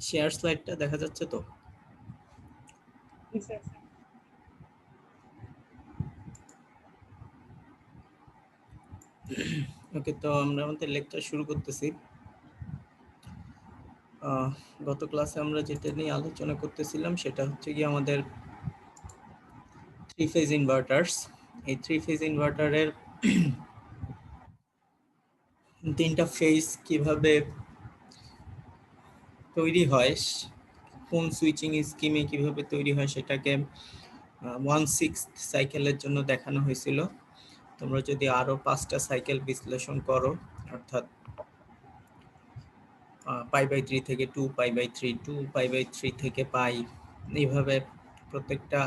Share স্লাইডটা দেখা যাচ্ছে তো? ওকে, তো আমরা আমাদের লেকচার শুরু করতেছি। গত ক্লাসে আমরা যেটা নিয়ে আলোচনা করতেছিলাম সেটা হচ্ছে কি আমাদের থ্রি ফেজ ইনভার্টার্স। এই থ্রি ফেজ ইনভার্টারের তিনটা ফেজ কিভাবে তৈরি হয়, কোন সুইচিং স্কিমে কিভাবে তৈরি হয় সেটাকে 1/6 সাইকেলের জন্য দেখানো হয়েছিল। তোমরা যদি আরো 5টা সাইকেল বিশ্লেষণ করো, অর্থাৎ π/3 থেকে 2π/3, 2π/3 থেকে পাই, এইভাবে প্রত্যেকটা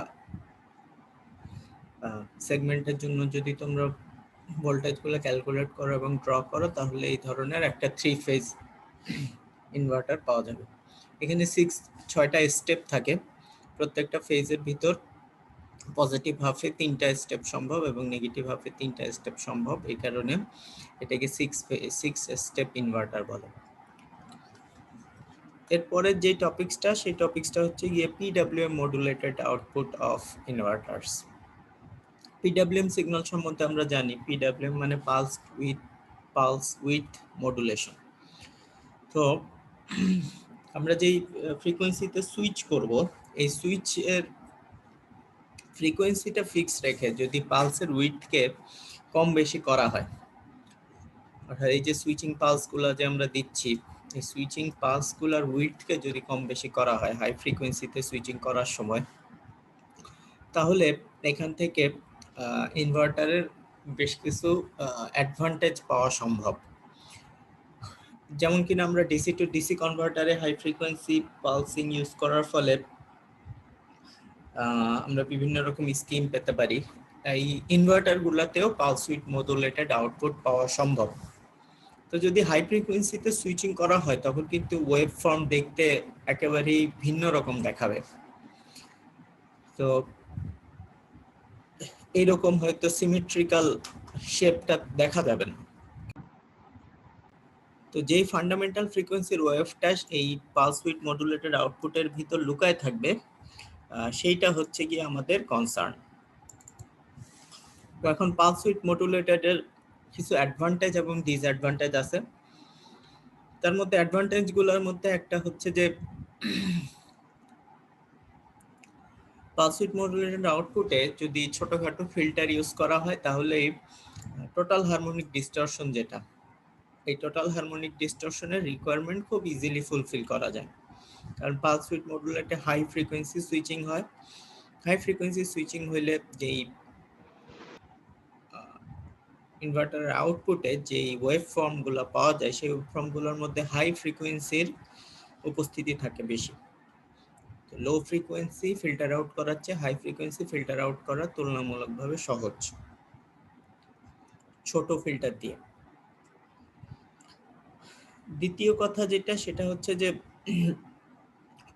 সেগমেন্টের জন্য যদি তোমরা ভোল্টেজগুলো ক্যালকুলেট করো এবং ড্র করো, তাহলে এই ধরনের একটা থ্রি ফেজ ইনভার্টার পাওয়া যাবে। এখানে 6টা স্টেপ থাকে, প্রত্যেকটা ফেজের ভিতর পজিটিভ হাফে 3টা স্টেপ সম্ভব এবং নেগেটিভ হাফে 3টা স্টেপ সম্ভব। এই কারণে এটাকে 6 স্টেপ ইনভার্টার বলে। এরপরের যে টপিকসটা, সেই টপিকসটা হচ্ছে গিয়ে PWM modulated output of inverters. PWM signal সম্বন্ধে আমরা জানি, পিডব্লিউএম মানে পালস উইথ মডুলেশন। তো আমরা যেই ফ্রিকোয়েন্সিতে সুইচ করব, এই সুইচের ফ্রিকোয়েন্সিটা ফিক্স রেখে যদি পালসের উইথকে কম বেশি করা হয়, অর্থাৎ এই যে সুইচিং পালসগুলো যে আমরা দিচ্ছি, এই সুইচিং পালসগুলোর উইথকে যদি কম বেশি করা হয় হাই ফ্রিকোয়েন্সিতে সুইচিং করার সময়, তাহলে এখান থেকে ইনভার্টারের বেশ কিছু অ্যাডভান্টেজ পাওয়া সম্ভব। যেমন কিনা আমরা ডিসি টু ডিসি কনভার্টারে হাই ফ্রিকোয়েন্সি পালসিং ইউজ করার ফলে আমরা বিভিন্ন রকম স্কিম পেতে পারি। এই ইনভার্টারগুলোতেও পালস উইথ মডুলেটেড আউটপুট পাওয়া সম্ভব। তো যদি হাই ফ্রিকোয়েন্সিতে সুইচিং করা হয়, তখন কিন্তু ওয়েভ ফর্ম দেখতে একেবারেই ভিন্ন রকম দেখাবে। তো এইরকম হয়তো সিমেট্রিক্যাল শেপটা দেখা যাবে না। তো যেই ফান্ডামেন্টাল ফ্রিকোয়েন্সির ওয়েভটা এই পালস উইথ মডুলেটেড আউটপুটের ভিতর লুকায় থাকবে, সেইটা হচ্ছে গিয়ে আমাদের কনসার্ন। তো এখন পালস উইথ মডুলেটেডের কিছু অ্যাডভান্টেজ এবং ডিসঅ্যাডভান্টেজ আছে। তার মধ্যে অ্যাডভান্টেজগুলোর মধ্যে একটা হচ্ছে যে পালস উইথ মডুলেটেড আউটপুটে যদি ছোটখাটো ফিল্টার ইউজ করা হয়, তাহলে টোটাল হারমোনিক ডিস্টরশন যেটা, এই টোটাল হারমোনিক ডিস্টরশনের রিকোয়ারমেন্ট খুব ইজিলি ফুলফিল করা যায়। কারণ pulse width modulate high frequency switching হয়। হাই ফ্রিকোয়েন্সি সুইচিং হইলে যেই ইনভার্টারের আউটপুটে যেই ওয়েভ ফর্মগুলো পাওয়া যায়, সেই ওয়েভ ফর্মগুলোর মধ্যে হাই ফ্রিকোয়েন্সির উপস্থিতি থাকে বেশি। তো লো ফ্রিকোয়েন্সি ফিল্টার আউট করার চেয়ে হাই ফ্রিকোয়েন্সি ফিল্টার আউট করা তুলনামূলকভাবে সহজ, ছোট ফিল্টার দিয়ে। দ্বিতীয় কথা যেটা, সেটা হচ্ছে যে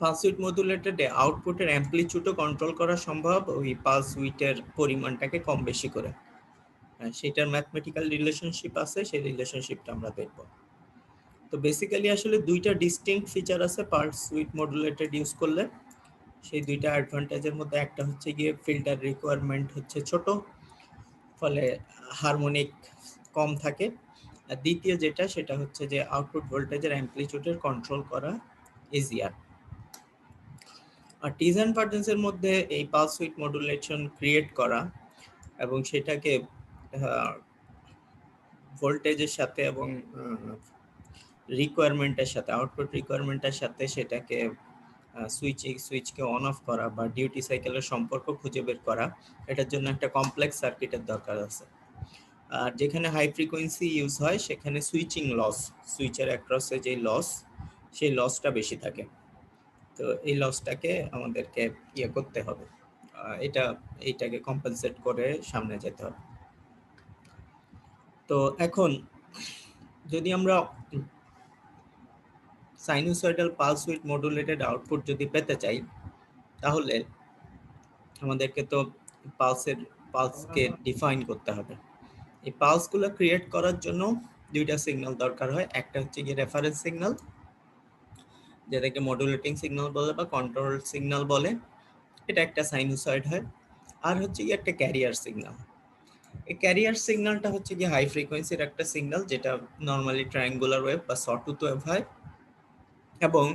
পালস উইথ মডুলেটেডে আউটপুটের অ্যাম্পলিটিউডও কন্ট্রোল করা সম্ভব ওই পালস উইথের পরিমাণটাকে কম বেশি করে। সেটার ম্যাথমেটিক্যাল রিলেশনশিপ আছে, সেই রিলেশনশিপটা আমরা দেখব। তো বেসিক্যালি আসলে দুইটা ডিস্টিংক্ট ফিচার আছে পালস উইথ মডুলেটেড ইউজ করলে। সেই দুইটা অ্যাডভান্টেজের মধ্যে একটা হচ্ছে গিয়ে ফিল্টার রিকোয়ারমেন্ট হচ্ছে ছোট, ফলে হারমোনিক কম থাকে। আর দ্বিতীয় যেটা, সেটা হচ্ছে যে আউটপুট ভোল্টেজের অ্যাম্পলিটিউডের কন্ট্রোল করা ইজিয়ার। আর ডিসঅ্যাডভান্টেজের মধ্যে এই পালস উইথ মডুলেশন ক্রিয়েট করা এবং সেটাকে ভোল্টেজের সাথে এবং রিকোয়ারমেন্টের সাথে, আউটপুট রিকোয়ারমেন্টের সাথে সেটাকে সুইচকে অন অফ করা বা ডিউটি সাইকেলের সম্পর্ক খুঁজে বের করা, এটার জন্য একটা কমপ্লেক্স সার্কিটের দরকার আছে। আর যেখানে হাই ফ্রিকোয়েন্সি ইউজ হয়, সেখানে সুইচিং লস, সুইচের অ্যাক্রসে যে লস, সেই লসটা বেশি থাকে। তো এই লসটাকে আমাদেরকে ইয়ে করতে হবে, এইটাকে কম্পেনসেট করে সামনে যেতে হবে। তো এখন যদি আমরা সাইনুসয়েডাল পালস উইথ মডুলেটেড আউটপুট যদি পেতে চাই, তাহলে আমাদেরকে তো পালসকে ডিফাইন করতে হবে। এই পালসগুলো ক্রিয়েট করার জন্য দুইটা সিগন্যাল দরকার হয়। একটা হচ্ছে গিয়ে রেফারেন্স সিগন্যাল, যেটাকে মডুলেটিং সিগন্যাল বলে বা কন্ট্রোল সিগন্যাল বলে, এটা একটা সাইনুসয়েড হয়। আর হচ্ছে কি একটা ক্যারিয়ার সিগন্যাল। এই ক্যারিয়ার সিগন্যালটা হচ্ছে কি হাই ফ্রিকোয়েন্সির একটা সিগন্যাল, যেটা নর্মালি ট্রায়াঙ্গুলার ওয়েভ বা সটুথ ওয়েভ হয়, এবং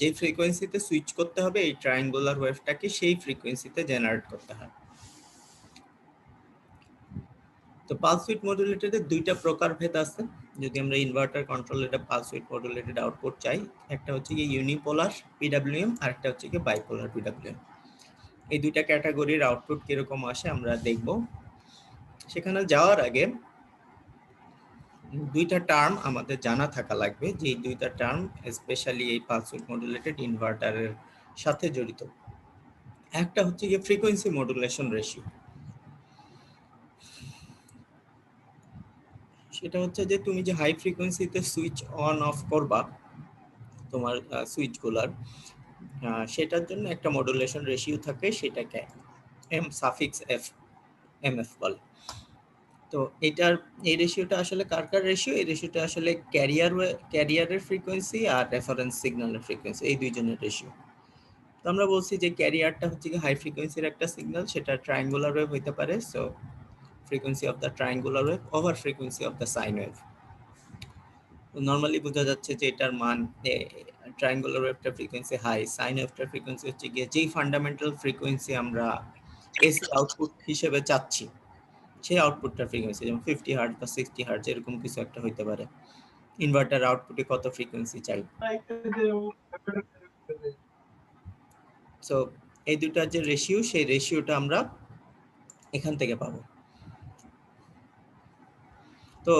যে ফ্রিকোয়েন্সিতে সুইচ করতে হবে এই ট্রায়াঙ্গুলার ওয়েভটাকে সেই ফ্রিকোয়েন্সিতে জেনারেট করতে হয়। তো পালস উইড মডুলেটরের দুইটা প্রকার ভেদ আছে। যদি আমরা ইনভার্টার কন্ট্রোলারে পালস উইড মডুলেটেড আউটপুট চাই, একটা হচ্ছে কি ইউনিপোলার পিডব্লিউএম আর একটা হচ্ছে কি বাইপোলার পিডব্লিউএম। এই দুইটা ক্যাটাগরির আউটপুট কিরকম আসে আমরা দেখব। সেখানে যাওয়ার আগে দুইটা টার্ম আমাদের জানা থাকা লাগবে, যে এই দুইটা টার্ম স্পেশালি এই পালস উইড মডুলেটেড ইনভার্টারের সাথে জড়িত। একটা হচ্ছে কি ফ্রিকোয়েন্সি মডুলেশন রেশিও। সেটা হচ্ছে যে তুমি যে হাই ফ্রিকোয়েন্সিতে সুইচ অন অফ করবা তোমার সুইচগুলার, সেটার জন্য একটা মডুলেশন রেশিও থাকে, সেটাকে এম সাফিক্স এফ এমএফ বলে। তো এটার এই রেশিওটা আসলে কার কার রেশিও? এই রেশিওটা আসলে ক্যারিয়ারের ফ্রিকোয়েন্সি আর রেফারেন্স সিগন্যালের ফ্রিকোয়েন্সি, এই দুইজনের রেশিও। তো আমরা বলছি যে ক্যারিয়ারটা হচ্ছে কি হাই ফ্রিকোয়েন্সির একটা সিগন্যাল, সেটা ট্রায়াঙ্গুলার ওয়েভ হইতে পারে, so frequency of the triangular wave over frequency of the sine wave. Normally বোঝা যাচ্ছে যে এটার মান ট্রায়াঙ্গুলার ওয়েভটার ফ্রিকোয়েন্সি হাই, সাইন ওয়েভটার ফ্রিকোয়েন্সি হচ্ছে গিয়ে যেই ফান্ডামেন্টাল ফ্রিকোয়েন্সি আমরা এসি আউটপুট হিসেবে চাচ্ছি সেই আউটপুটটার ফ্রিকোয়েন্সি, যেমন 50 হার্টজ বা 60 হার্টজ এরকম কিছু একটা হইতে পারে। ইনভার্টার আউটপুটে কত ফ্রিকোয়েন্সি চাই, সো এই দুটার যে রেশিও, সেই রেশিওটা আমরা এখান থেকে পাবো। তো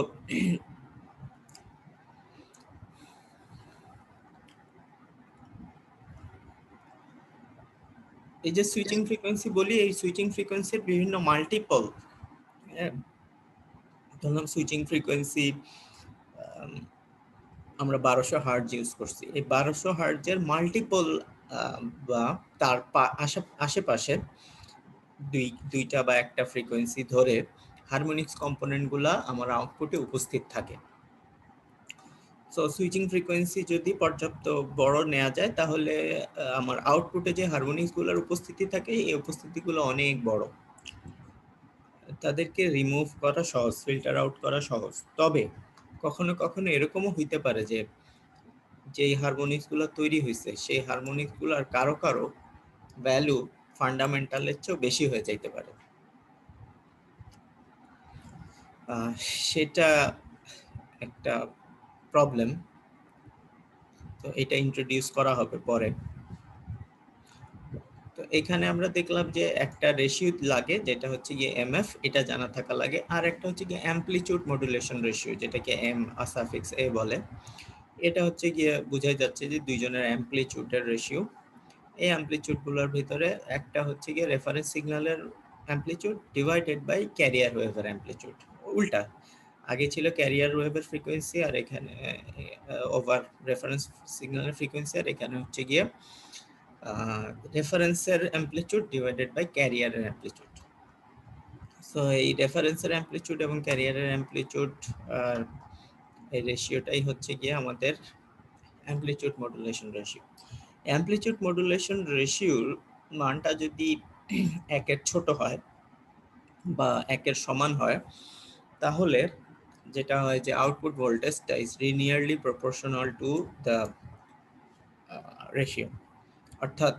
এই যে সুইচিং ফ্রিকোয়েন্সি বলি, এই সুইচিং ফ্রিকোয়েন্সির বিভিন্ন মাল্টিপল, ধরলাম সুইচিং ফ্রিকোয়েন্সি আমরা 1200 হার্টজ ইউজ করছি, এই 1200 হার্টজের মাল্টিপল বা তার আশেপাশে দুইটা বা একটা ফ্রিকোয়েন্সি ধরে হারমোনিক্স কম্পোনেন্টগুলা আমার আউটপুটে উপস্থিত থাকে। সো সুইচিং ফ্রিকোয়েন্সি যদি পর্যাপ্ত বড় নেওয়া যায়, তাহলে আমার আউটপুটে যে হারমোনিক্সগুলোর উপস্থিতি থাকে এই উপস্থিতিগুলো অনেক বড়, তাদেরকে রিমুভ করা সহজ, ফিল্টার আউট করা সহজ। তবে কখনো কখনো এরকমও হইতে পারে যে যেই হারমোনিক্সগুলো তৈরি হয়েছে সেই হারমোনিক্সগুলোর কারো কারো ভ্যালু ফান্ডামেন্টালের চেয়েও বেশি হয়ে যাইতে পারে। সেটা একটা প্রবলেম, তো এটা ইন্ট্রোডিউস করা হবে পরে। তো এখানে আমরা দেখলাম যে একটা রেশিও লাগে, যেটা হচ্ছে গিয়ে এমএফ, এটা জানা থাকা লাগে। আর একটা হচ্ছে গিয়ে অ্যামপ্লিটিউড মডুলেশন রেশিও, যেটাকে এম সাফিক্স এ বলে। এটা হচ্ছে গিয়ে বোঝাই যাচ্ছে যে দুইজনের অ্যামপ্লিটিউডের রেশিও। এই অ্যামপ্লিটিউডগুলোর ভিতরে একটা হচ্ছে গিয়ে রেফারেন্স সিগন্যালের অ্যামপ্লিটিউড ডিভাইডেড বাই ক্যারিয়ার ওয়েভের অ্যামপ্লিটিউড। উল্টা, আগে ছিল ক্যারিয়ার ওয়েভের ফ্রিকোয়েন্সি আর এখানে ওভার রেফারেন্স সিগন্যালের ফ্রিকোয়েন্সি, আর এখানে হচ্ছে গিয়ে রেফারেন্সের অ্যামপ্লিটিউড ডিভাইডেড বাই ক্যারিয়ারের অ্যামপ্লিটিউড। সো এই রেফারেন্সের অ্যামপ্লিটিউড এবং ক্যারিয়ারের অ্যামপ্লিটিউড এই রেশিওটাই হচ্ছে গিয়ে আমাদের amplitude modulation ratio. Amplitude modulation রেশিওর মানটা যদি একের ছোট হয় বা একের সমান হয়, তাহলে যেটা হয় যে আউটপুট ভোল্টেজটা is linearly proportional to the ratio. অর্থাৎ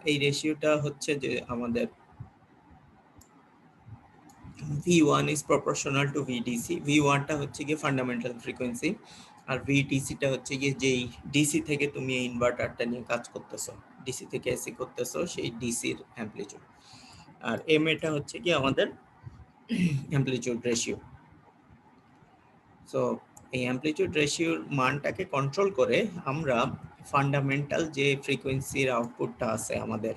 এই রেশিওটা হচ্ছে যে আমাদের V1 is proportional to VDC। V1 টা হচ্ছে গিয়ে ফান্ডামেন্টাল ফ্রিকোয়েন্সি, আর VDC টা হচ্ছে গিয়ে যেই ডিসি থেকে তুমি এই ইনভার্টারটা নিয়ে কাজ করতেছো, ডিসি থেকে এসি করতেছো, সেই ডিসির অ্যামপ্লিটিউড। আর এম এটা হচ্ছে কি আমাদের অ্যামপ্লিটিউড রেশিও। সো এই অ্যামপ্লিটিউড রেশিওর মানটাকে কন্ট্রোল করে আমরা ফান্ডামেন্টাল যে ফ্রিকোয়েন্সির আউটপুটটা আছে আমাদের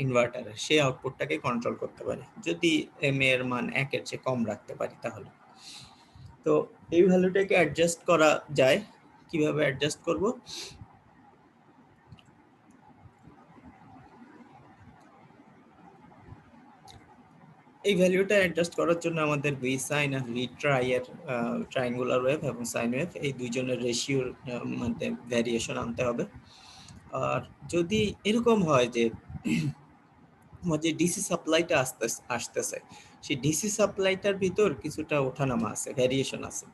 ইনভার্টারে, সেই আউটপুটটাকে কন্ট্রোল করতে পারি যদি এম এর মান একের চেয়ে কম রাখতে পারি। তাহলে তো এই ভ্যালুটাকে অ্যাডজাস্ট করা যায়। কিভাবে অ্যাডজাস্ট করব? এই ভ্যালুটা অ্যাডজাস্ট করার জন্য আমাদের ভি সাইন আর ভি ট্রাই এর ট্রায়াঙ্গুলার ওয়েভ এবং সাইন ওয়েভ এই দুইজনের রেশিওর মধ্যে ভ্যারিয়েশন আনতে হবে। আর যদি এরকম হয় যে যে ডিসি সাপ্লাইটা আসতেছে সেই ডিসি সাপ্লাইটার ভিতর কিছুটা ওঠানামা আছে, ভ্যারিয়েশন আছে।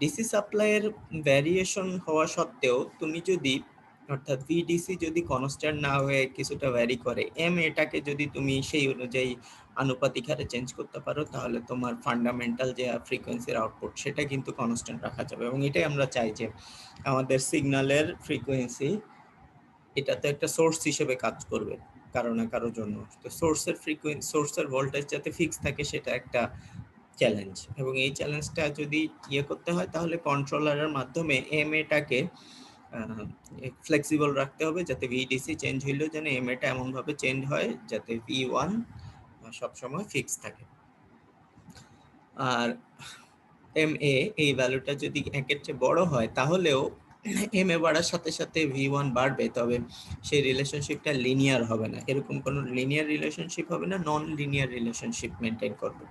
ডিসি সাপ্লাইয়ের ভ্যারিয়েশন হওয়া সত্ত্বেও তুমি যদি অর্থাৎ ভিডিসি যদি কনস্ট্যান্ট না হয়ে কিছুটা ভ্যারি করে, এম এটাকে যদি তুমি সেই অনুযায়ী আনুপাতিক হারে চেঞ্জ করতে পারো, তাহলে তোমার ফান্ডামেন্টাল যে ফ্রিকোয়েন্সির আউটপুট সেটা কিন্তু কনস্ট্যান্ট রাখা যাবে। এবং এটাই আমরা চাই যে আমাদের সিগন্যালের ফ্রিকোয়েন্সি এটা তো একটা সোর্স হিসেবে কাজ করবে কারো না কারোর জন্য। তো সোর্সের ফ্রিকোয়েন্সি, সোর্সের ভোল্টেজ যাতে ফিক্স থাকে সেটা একটা চ্যালেঞ্জ। এবং এই চ্যালেঞ্জটা যদি করতে হয় তাহলে কন্ট্রোলারের মাধ্যমে এম এটাকে ফ্লেক্সিবল রাখতে হবে, যাতে ভিডিসি চেঞ্জ হইলেও যেন এম এটা এমনভাবে চেঞ্জ হয় যাতে ভি ওয়ান সবসময় ফিক্স থাকে। আর এম এ এই ভ্যালুটা যদি একের চেয়ে বড় হয় তাহলেও এম এ বাড়ার সাথে সাথে ভি ওয়ান বাড়বে, তবে সেই রিলেশনশিপটা লিনিয়ার হবে না। এরকম কোনো লিনিয়ার রিলেশনশিপ হবে না, নন লিনিয়ার রিলেশনশিপ মেনটেন করবে।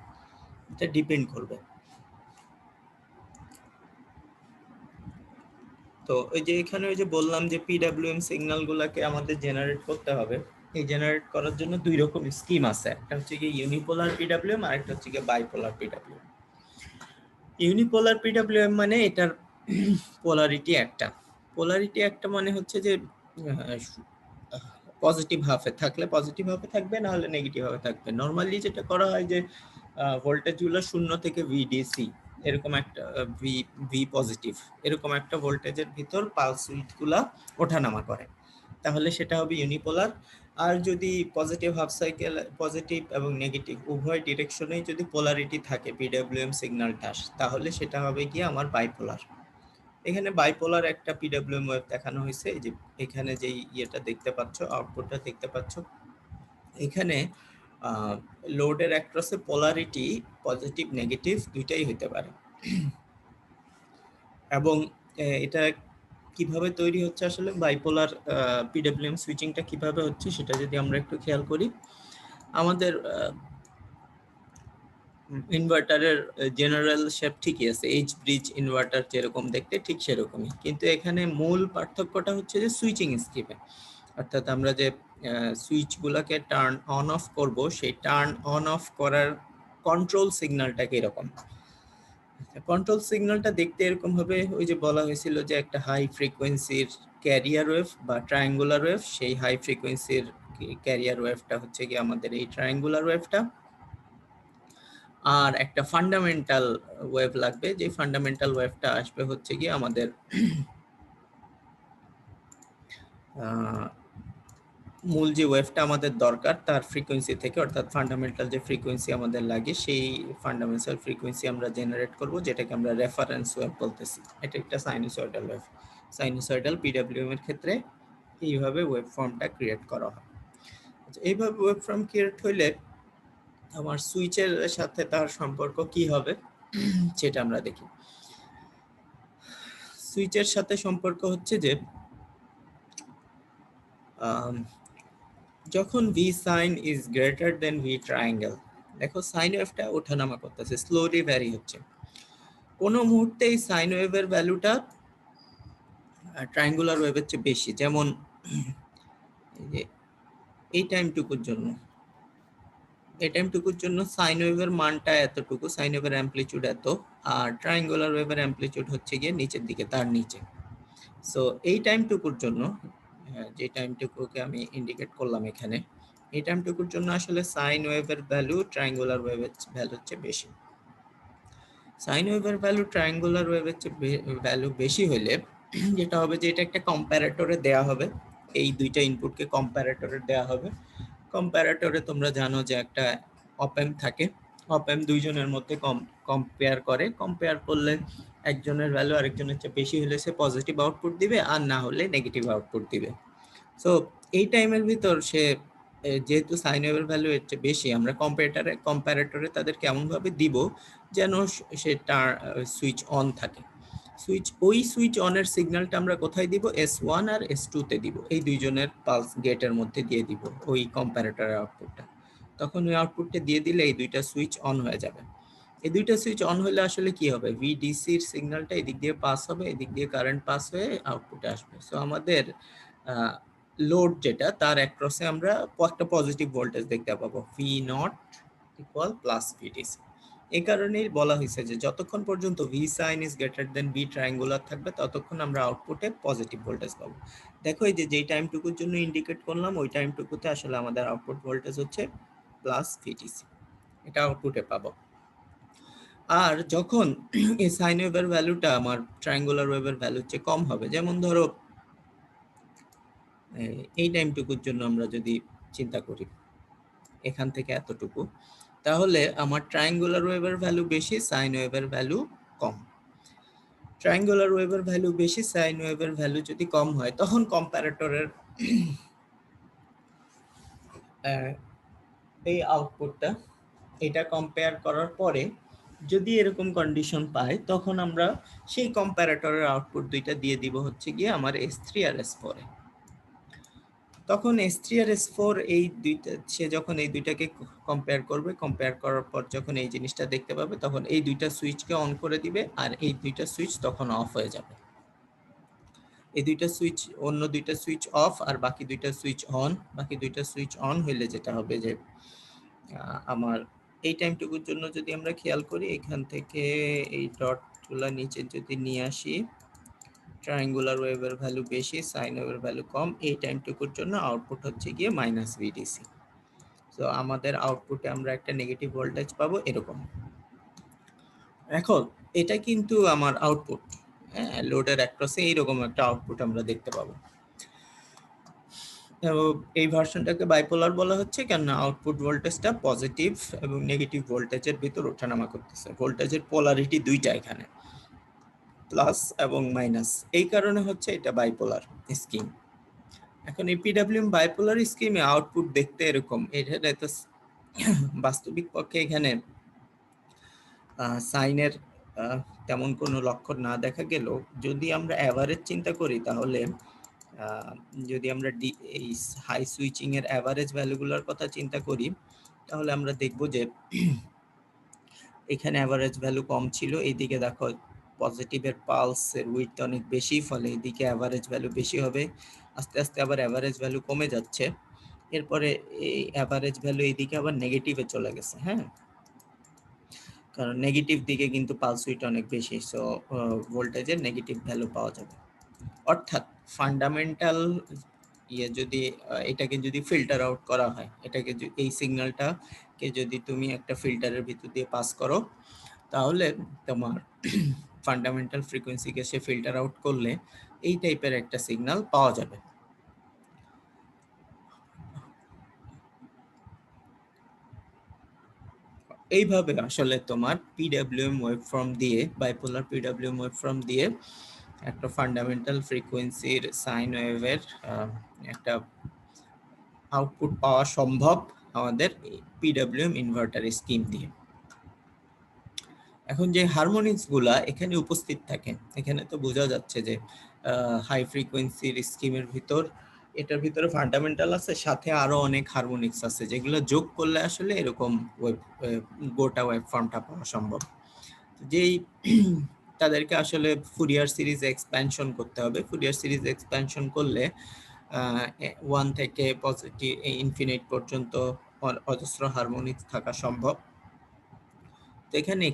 এটা ডিপেন্ড করবে। তো ওই যে এখানে ওই যে বললাম যে পিডব্লিউএম সিগন্যালগুলোকে আমাদের জেনারেট করতে হবে। এই জেনারেট করার জন্য দুই রকম স্কিম আছে, একটা হচ্ছে কি ইউনিপোলার পিডব্লিউএম আর একটা হচ্ছে কি বাইপোলার পিডব্লিউএম। ইউনিপোলার পিডব্লিউএম মানে এটার পোলারিটি একটা মানে হচ্ছে যে পজিটিভ হাফে থাকলে পজিটিভ হাফে থাকবে, না হলে নেগেটিভ হাফে থাকবে। নর্মালি যেটা করা হয় যে ভোল্টেজগুলো 0 থেকে ভিডিসি এরকম একটা ভি পজিটিভ এরকম একটা ভোল্টেজের ভিতর পালস উইডথগুলা ওঠানামা করে, তাহলে সেটা হবে ইউনিপোলার। আর যদি পজিটিভ হাফ সাইকেল, পজিটিভ এবং নেগেটিভ উভয় ডিরেকশনেই যদি পোলারিটি থাকে পিডব্লিউএম সিগন্যালটা, তাহলে সেটা হবে কি আমার বাইপোলার। এখানে বাইপোলার একটা পিডব্লিউএম ওয়েভ দেখানো হয়েছে। এই যে এখানে যে ইয়েটা দেখতে পাচ্ছ, আউটপুটটা দেখতে পাচ্ছ, এখানে লোডের অ্যাক্রসে পোলারিটি পজিটিভ নেগেটিভ দুইটাই হতে পারে। এবং এটা কিভাবে তৈরি হচ্ছে, আসলে বাইপোলার পিডব্লিউএম সুইচিংটা কিভাবে হচ্ছে সেটা যদি আমরা একটু খেয়াল করি, আমাদের ইনভার্টারের জেনারেল শেপ ঠিকই আছে, এইচ ব্রিজ ইনভার্টার যেরকম দেখতে ঠিক সেরকমই, কিন্তু এখানে মূল পার্থক্যটা হচ্ছে যে সুইচিং স্কিমে। অর্থাৎ আমরা যে সুইচগুলোকে টার্ন অন অফ করব, সেই টার্ন অন অফ করার কন্ট্রোল সিগন্যালটা কিরকম। কন্ট্রোল সিগন্যালটা দেখতে এরকম হবে, ওই যে বলা হয়েছিল যে একটা হাই ফ্রিকোয়েন্সির ক্যারিয়ার ওয়েভ বা ট্রায়াঙ্গুলার ওয়েভ, সেই হাই ফ্রিকোয়েন্সির ক্যারিয়ার ওয়েভটা হচ্ছে কি আমাদের এই ট্রায়াঙ্গুলার ওয়েভটা। আর একটা ফান্ডামেন্টাল ওয়েভ লাগবে, যে ফান্ডামেন্টাল ওয়েভটা আসবে হচ্ছে কি আমাদের মূল যে ওয়েভটা আমাদের দরকার তার ফ্রিকোয়েন্সি থেকে, অর্থাৎ ফান্ডামেন্টাল যে ফ্রিকোয়েন্সি আমাদের লাগে সেই ফান্ডামেন্টাল ফ্রিকোয়েন্সি আমরা জেনারেট করব, যেটাকে আমরা রেফারেন্স ওয়েভ বলতেছি। এটা একটা সাইনুসয়েডাল ওয়েভ। সাইনুসয়েডাল পিডব্লিউএম এর ক্ষেত্রে এইভাবে ওয়েভ ফর্মটা ক্রিয়েট করা হয়। এইভাবে ওয়েভ ফর্ম ক্রিয়েট হইলে আমার সুইচের সাথে তার সম্পর্ক কি হবে সেটা আমরা দেখি। সুইচের সাথে সম্পর্ক হচ্ছে যে যখন V sine is greater than V triangle, দেখো সাইন ওয়েভটা ওঠানামা করতেছে, স্লোলি ভ্যারি হচ্ছে। কোনো মুহূর্তে এই সাইন ওয়েভের ভ্যালুটা ট্রায়াঙ্গুলার ওয়েভের চেয়ে বেশি, যেমন এই টাইমটুকুর জন্য সাইন ওয়েভের মানটা এতটুকু, সাইন ওয়েভের অ্যামপ্লিটিউড এত, আর ট্রায়াঙ্গুলার ওয়েভের অ্যামপ্লিটিউড হচ্ছে গিয়ে নিচের দিকে, তার নিচে। সো এই টাইমটুকুর জন্য, যে টাইমটুকুকে আমি ইন্ডিকেট করলাম এখানে, এই টাইমটুকুর জন্য আসলে সাইন ওয়েভের ভ্যালু ট্রায়াঙ্গুলার ওয়েভের ভ্যালুর চেয়ে বেশি। সাইন ওয়েভের ভ্যালু ট্রায়াঙ্গুলার ওয়েভের চেয়ে ভ্যালু বেশি হলে যেটা হবে যে এটা একটা কম্প্যারেটরে দেয়া হবে, এই দুইটা ইনপুটকে কম্প্যারেটরে দেয়া হবে। কম্প্যারেটরে তোমরা জানো যে একটা অপ্যাম্প থাকে, অপ্যাম্প দুইজনের মধ্যে কম্পেয়ার করে, কম্পেয়ার করলে একজনের ভ্যালু আরেকজনের চেয়ে বেশি হলে সে পজিটিভ আউটপুট দিবে, আর না হলে নেগেটিভ আউটপুট দিবে। সো এই টাইমের ভিতর সে যেহেতু সাইন ওয়েভের ভ্যালু এর চেয়ে বেশি, আমরা কম্প্যারেটরে তাদের কেমনভাবে দিব যেন সেটা সুইচ অন থাকে। সুইচ অনের সিগন্যালটা আমরা কোথায় দিব, S1 আর S2 তে দিব, এই দুইজনের পালস গেটের মধ্যে দিয়ে দিব ওই কম্প্যারেটরের আউটপুটটা। তখন ওই আউটপুটটা দিয়ে দিলে এই দুইটা সুইচ অন হয়ে যাবে। এই দুইটা সুইচ অন হলে আসলে কি হবে, ভিডিসির সিগন্যালটা এদিক দিয়ে পাস হবে, এদিক দিয়ে কারেন্ট পাস হয়ে আউটপুটে আসবে। সো আমাদের লোড যেটা তার অ্যাক্রসে আমরা একটা পজিটিভ ভোল্টেজ দেখতে পাবো, V naught equal plus VDC. এই কারণেই বলা হয়েছে যে যতক্ষণ পর্যন্ত V sine is greater than V triangular থাকবে ততক্ষণ আমরা আউটপুটে পজিটিভ ভোল্টেজ পাবো। দেখো এই যে যেই টাইমটুকুর জন্য ইন্ডিকেট করলাম ওই টাইমটুকুতে আসলে আমাদের আউটপুট ভোল্টেজ হচ্ছে প্লাস ভিডিসি, এটা আউটপুটে পাবো। আর যখন এই সাইন ওয়েভের ভ্যালুটা আমার ট্রায়াঙ্গুলার ওয়েভের ভ্যালুর চেয়ে কম হবে, যেমন ধরো এই টাইমটুকুর জন্য আমরা যদি চিন্তা করি এখান থেকে এতটুকু, তাহলে আমার ট্রায়াঙ্গুলার ওয়েভের ভ্যালু বেশি, সাইন ওয়েভের ভ্যালু কম। ট্রায়াঙ্গুলার ওয়েভের ভ্যালু বেশি, সাইন ওয়েভের ভ্যালু যদি কম হয় তখন কম্প্যারেটরের এই আউটপুটটা এটা কম্পেয়ার করার পরে যদি এরকম কন্ডিশন পাই তখন আমরা সেই কম্প্যারেটরের আউটপুট দুইটা দিয়ে দিব হচ্ছে গিয়ে আমার S3 আর S4 এ। তখন S3 আর S4 এই দুইটা সে যখন এই দুইটাকে কম্পেয়ার করবে, কম্পেয়ার করার পর যখন এই জিনিসটা দেখতে পাবে তখন এই দুইটা সুইচকে অন করে দিবে আর এই দুইটা সুইচ তখন অফ হয়ে যাবে। এই দুইটা সুইচ, অন্য দুইটা সুইচ অফ আর বাকি দুইটা সুইচ অন। বাকি দুইটা সুইচ অন হইলে যেটা হবে যে আমার এই টাইমটুকুর জন্য যদি আমরা খেয়াল করি এখান থেকে এই ডটগুলো নিচে যদি নিয়ে আসি, ট্রায়াঙ্গুলার ওয়েভের ভ্যালু বেশি, সাইন ওয়েভের ভ্যালু কম, এই টাইমটুকুর জন্য আউটপুট হচ্ছে গিয়ে মাইনাস ভিডিসি। সো আমাদের আউটপুটে আমরা একটা নেগেটিভ ভোল্টেজ পাবো এরকম। এখন এটা কিন্তু আমার আউটপুট, হ্যাঁ, লোডের অ্যাক্রসে এইরকম একটা আউটপুট আমরা দেখতে পাবো। এই ভার্সনটাকে বাইপোলার বলা হচ্ছে কেন আউটপুট ভোল্টেজটা পজিটিভ এবং নেগেটিভ ভোল্টেজের ভিতর ওঠানামা করতেছে। ভোল্টেজের পোলারিটি দুইটা এখানে, প্লাস এবং মাইনাস, এই কারণে হচ্ছে এটা বাইপোলার স্কিম। এখন এই পিডব্লিউএম বাইপোলার স্কিমে আউটপুট দেখতে এরকম। এটা তো বাস্তবিক পক্ষে এখানে সাইনের তেমন কোনো লক্ষণ না দেখা গেলেও যদি আমরা অ্যাভারেজ চিন্তা করি তাহলে যদি আমরা এই হাই সুইচিং এর অ্যাভারেজ ভ্যালুগুলোর কথা চিন্তা করি তাহলে আমরা দেখব যে এখানে অ্যাভারেজ ভ্যালু কম ছিল, এইদিকে দেখো পজিটিভের পালসের উইডথ অনেক বেশি, ফলে এদিকে অ্যাভারেজ ভ্যালু বেশি হবে। আস্তে আস্তে আবার অ্যাভারেজ ভ্যালু কমে যাচ্ছে, এরপরে এই অ্যাভারেজ ভ্যালু এইদিকে আবার নেগেটিভে চলে গেছে। হ্যাঁ, কারণ নেগেটিভ দিকে কিন্তু পালস উইডথ অনেক বেশি, সো ভোল্টেজের নেগেটিভ ভ্যালু পাওয়া যাবে। অর্থাৎ ফান্ডামেন্টাল যদি এটাকে যদি ফিল্টার আউট করা হয়, এটাকে এই সিগন্যালটাকে যদি তুমি একটা ফিল্টারের ভিতর দিয়ে পাস করো তাহলে তোমার ফান্ডামেন্টাল ফ্রিকোয়েন্সিকে সে ফিল্টার আউট করলে এই টাইপের একটা সিগন্যাল পাওয়া যাবে। এইভাবে আসলে তোমার পিডব্লিউএম ওয়েভফর্ম দিয়ে, বাইপোলার পিডব্লিউএম ওয়েভফর্ম দিয়ে একটা ফান্ডামেন্টাল ফ্রিকোয়েন্সির সাইন ওয়েভের একটা আউটপুট পাওয়া সম্ভব আমাদের পিডব্লিউএম ইনভার্টার স্কিম দিয়ে। এখন যে হারমোনিক্স গুলা এখানে উপস্থিত থাকে, এখানে তো বোঝা যাচ্ছে যে হাই ফ্রিকোয়েন্সির স্কিমের ভিতর, এটার ভিতরে ফান্ডামেন্টাল আছে, সাথে আরো অনেক হারমোনিক্স আছে যেগুলো যোগ করলে আসলে এরকম গোটা ওয়েব ফর্মটা পাওয়া সম্ভব। যেই তাদেরকে আসলে ফুরিয়ার সিরিজ এক্সপ্যানশন করতে হবে। ফুরিয়ার সিরিজ এক্সপ্যানশন করলে 1 থেকে পজিটিভ ইনফিনিট পর্যন্ত অজস্র হারমোনিক্স থাকা সম্ভব। তো এখানে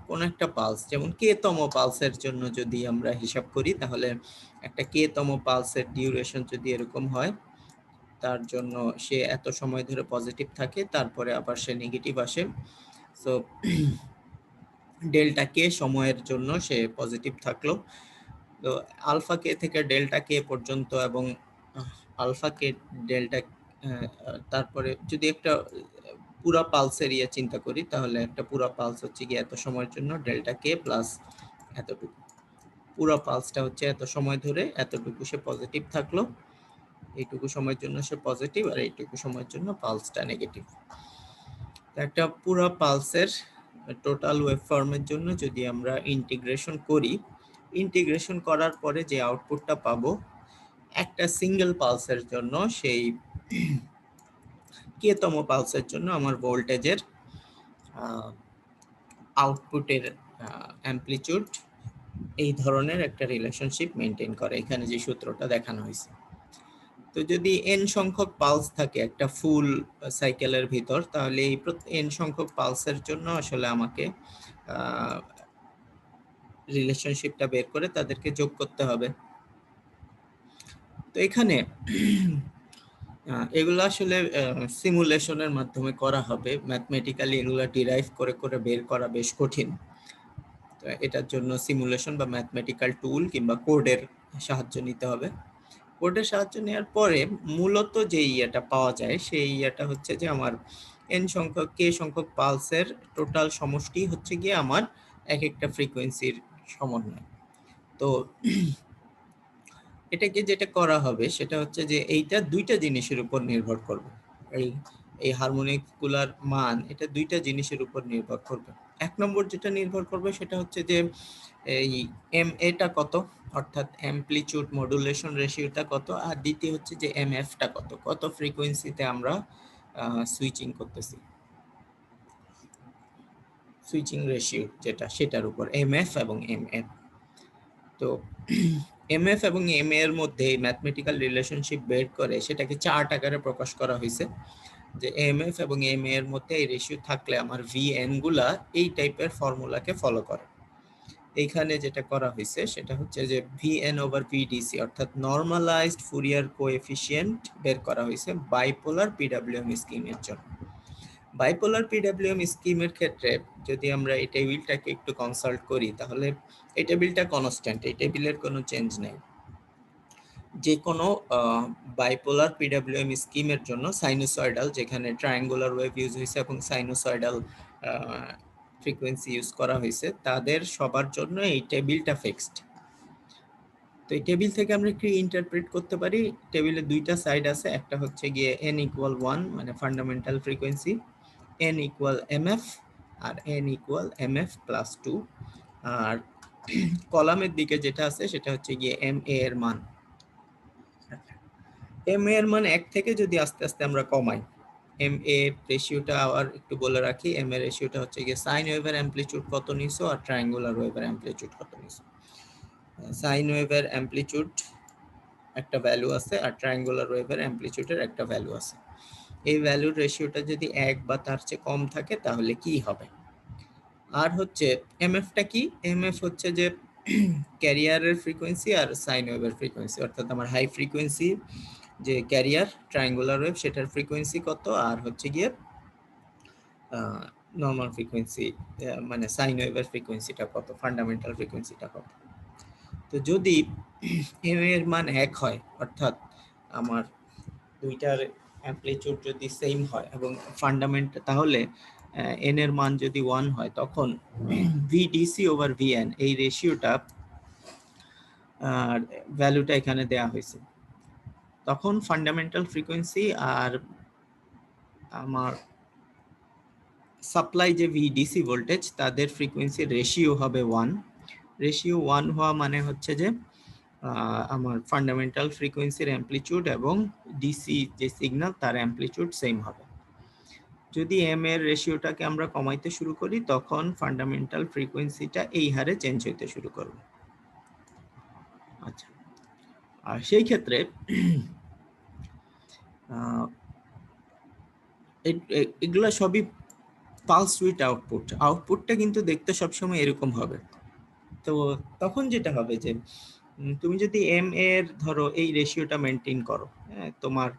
কোন একটা পালস, যেমন কে তম পালসের জন্য যদি আমরা হিসাব করি তাহলে একটা কে তম পালসের ডিউরেশন যদি এরকম হয়, তার জন্য সে এত সময় ধরে পজিটিভ থাকে, তারপরে আবার সে নেগেটিভ আসে। সো ডেল্টা কে সময়ের জন্য সে পজিটিভ থাকলো। তো আলফা কে থেকে ডেল্টা কে পর্যন্ত এবং আলফা কে ডেল্টা, তারপরে যদি একটা পুরা পালসের ইয়ে চিন্তা করি তাহলে একটা পুরা পালস হচ্ছে কি এত সময়ের জন্য ডেল্টা কে প্লাস এতটুকু, পুরো পালসটা হচ্ছে এত সময় ধরে এতটুকু সে পজিটিভ থাকলো, এইটুকু সময়ের জন্য সে পজিটিভ আর এইটুকু সময়ের জন্য পালসটা নেগেটিভ। একটা পুরো পালসের টোটাল ওয়েভফর্মের জন্য যদি আমরা ইন্টিগ্রেশন করি, ইন্টিগ্রেশন করার পরে যে আউটপুটটা পাবো একটা সিঙ্গেল পালসের জন্য সেই k-তম পালসের জন্য আমার ভোল্টেজের আউটপুটের অ্যামপ্লিটিউড এই ধরনের একটা রিলেশনশিপ মেনটেন করে, এখানে যে সূত্রটা দেখানো হয়েছে। তো যদি n সংখ্যক পালস থাকে একটা ফুল সাইকেলের ভিতর, তাহলে এই n সংখ্যক পালসের জন্য আসলে আমাকে রিলেশনশিপটা বের করে তাদেরকে যোগ করতে হবে। তো এখানে এগুলো আসলে সিমুলেশনের মাধ্যমে করা হবে, ম্যাথমেটিক্যালি এগুলো ডিরাইভ করে করে বের করা বেশ কঠিন। তো এটার জন্য সিমুলেশন বা ম্যাথমেটিক্যাল টুল কিংবা কোডের সাহায্য নিতে হবে। কোডের সাহায্য নেওয়ার পরে মূলত যে ইয়েটা পাওয়া যায় সেই ইয়েটা হচ্ছে যে আমার n সংখ্যক k সংখ্যক পালসের টোটাল সমষ্টি হচ্ছে গিয়ে আমার এক একটা ফ্রিকোয়েন্সির সমন্বয়। তো এটাকে যেটা করা হবে সেটা হচ্ছে যে এইটা দুইটা জিনিসের উপর নির্ভর করবে, এই হারমোনিকগুলার মান এটা দুইটা জিনিসের উপর নির্ভর করবে। এক নম্বর যেটা নির্ভর করবে সেটা হচ্ছে যে এই MA-টা কত, অর্থাৎ অ্যামপ্লিটিউড মডুলেশন রেশিওটা কত, আর দ্বিতীয় হচ্ছে যে MF-টা কত, কত ফ্রিকোয়েন্সিতে আমরা সুইচিং করতেছি, সুইচিং রেশিও যেটা, সেটার উপর MF এবং MA। তো MF এবং MA এর মধ্যে ম্যাথমেটিক্যাল রিলেশনশিপ বের করে সেটাকে চার্ট আকারে প্রকাশ করা হয়েছে যে MF এবং MA এর মধ্যে এই রেশিও থাকলে আমার VN গুলা এই টাইপের ফর্মুলাকে ফলো করে। এইখানে যেটা করা হয়েছে সেটা হচ্ছে যে VN ওভার VDC অর্থাৎ নরমালাইজড ফুরিয়ার কোএফিসিয়েন্ট বের করা হয়েছে বাইপোলার PWM স্কিমের জন্য। বাইপোলার PWM স্কিমের ক্ষেত্রে যদি আমরা এই টেবিলটাকে একটু কনসাল্ট করি তাহলে এই টেবিলটা কনস্ট্যান্ট, এই টেবিলের কোনো চেঞ্জ নেই। যে কোনো বাইপোলার PWM স্কিমের জন্য সাইনোসয়েডাল, যেখানে ট্রায়াঙ্গুলার ওয়েভ ইউজ হয়েছে এবং সাইনোসয়েডাল ফ্রিকোয়েন্সি ইউজ করা হয়েছে, তাদের সবার জন্য এই টেবিলটা ফিক্সড। তো এই টেবিল থেকে আমরা কি ইন্টারপ্রেট করতে পারি, টেবিলের দুইটা সাইড আছে, একটা হচ্ছে গিয়ে n = 1 মানে ফান্ডামেন্টাল ফ্রিকোয়েন্সি, n = mf আর n = mf + 2, আর কলামের দিকে যেটা আছে সেটা হচ্ছে গিয়ে ma এর মান। ma এর মান 1 থেকে যদি আস্তে আস্তে আমরা কমাই, ma রেশিওটা আবার একটু বলে রাখি, ma রেশিওটা হচ্ছে গিয়ে সাইন ওয়েভের অ্যামপ্লিটিউড কত নিছো আর ট্রায়াঙ্গুলার ওয়েভের অ্যামপ্লিটিউড কত নিছো। সাইন ওয়েভের অ্যামপ্লিটিউড একটা ভ্যালু আছে আর ট্রায়াঙ্গুলার ওয়েভের অ্যামপ্লিটিউডের একটা ভ্যালু আছে। এই ভ্যালুর রেশিওটা যদি 1 বা তার চেয়ে কম থাকে তাহলে কি হবে। আর হচ্ছে এমএফটা কি, এমএফ হচ্ছে যে ক্যারিয়ারের ফ্রিকোয়েন্সি আর সাইন ওয়েভের ফ্রিকোয়েন্সি, অর্থাৎ আমার হাই ফ্রিকোয়েন্সি যে ক্যারিয়ার ট্রায়াঙ্গুলার ওয়েভ সেটার ফ্রিকোয়েন্সি কত, আর হচ্ছে গিয়ে নর্মাল ফ্রিকোয়েন্সি মানে সাইন ওয়েভের ফ্রিকোয়েন্সিটা কত, ফান্ডামেন্টাল ফ্রিকোয়েন্সিটা কত। তো যদি এম এর মান 1 হয়, অর্থাৎ আমার দুইটার অ্যামপ্লিটিউড যদি সেম হয় এবং ফান্ডামেন্ট, তাহলে এন এর মান যদি 1 হয় তখন ভিডিসি ওভার ভিএন এই রেশিওটা আর ভ্যালুটা এখানে দেয়া হয়েছে। তখন ফান্ডামেন্টাল ফ্রিকোয়েন্সি আর আমার সাপ্লাই যে ভিডিসি ভোল্টেজ তাদের ফ্রিকোয়েন্সি রেশিও হবে 1। রেশিও 1 হওয়া মানে হচ্ছে যে আমার ফান্ডামেন্টাল ফ্রিকোয়েন্সির অ্যামপ্লিটিউড এবং ডিসি যে সিগন্যাল তার অ্যামপ্লিটিউড সেম হবে। যদি এম এর রেশিওটাকে আমরা কমাইতে শুরু করি তখন ফান্ডামেন্টাল ফ্রিকোয়েন্সিটা এই হারে চেঞ্জ হইতে শুরু করবে। আচ্ছা, আর সেই ক্ষেত্রে এগুলো সবই পালস উইথ আউটপুট, আউটপুটটা কিন্তু দেখতে সবসময় এরকম হবে। তো তখন যেটা হবে যে তুমি যদি এম এর ধরো এই রেশিওটা মেনটেন করো, তোমার